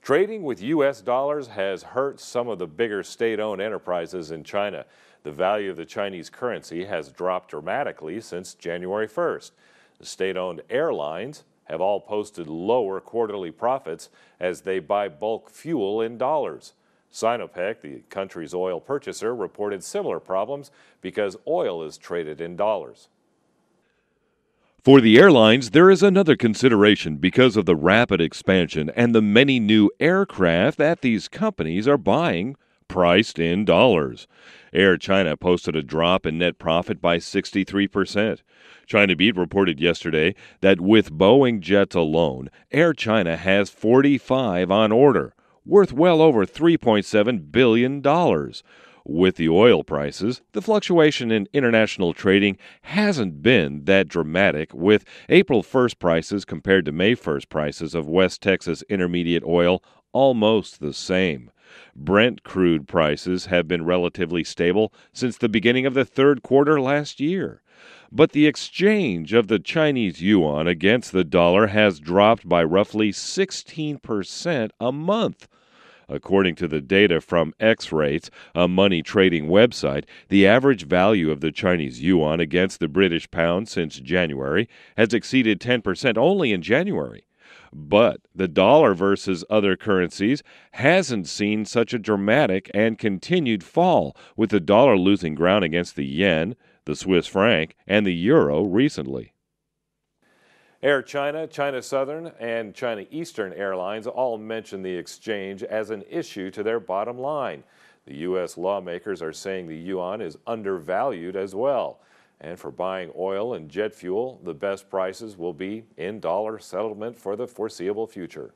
Trading with U.S. dollars has hurt some of the bigger state-owned enterprises in China. The value of the Chinese currency has dropped dramatically since January 1st. The state-owned airlines have all posted lower quarterly profits as they buy bulk fuel in dollars. Sinopec, the country's oil purchaser, reported similar problems because oil is traded in dollars. For the airlines, there is another consideration because of the rapid expansion and the many new aircraft that these companies are buying, priced in dollars. Air China posted a drop in net profit by 63%. China Beat reported yesterday that with Boeing jets alone, Air China has 45 on order, worth well over $3.7 billion. With the oil prices, the fluctuation in international trading hasn't been that dramatic, with April 1st prices compared to May 1st prices of West Texas Intermediate oil almost the same. Brent crude prices have been relatively stable since the beginning of the third quarter last year. But the exchange of the Chinese yuan against the dollar has dropped by roughly 16% a month. According to the data from X-Rates, a money trading website, the average value of the Chinese yuan against the British pound since January has exceeded 10% only in January. But the dollar versus other currencies hasn't seen such a dramatic and continued fall, with the dollar losing ground against the yen, the Swiss franc, and the euro recently. Air China, China Southern, and China Eastern Airlines all mention the exchange as an issue to their bottom line. The U.S. lawmakers are saying the yuan is undervalued as well. And for buying oil and jet fuel, the best prices will be in dollar settlement for the foreseeable future.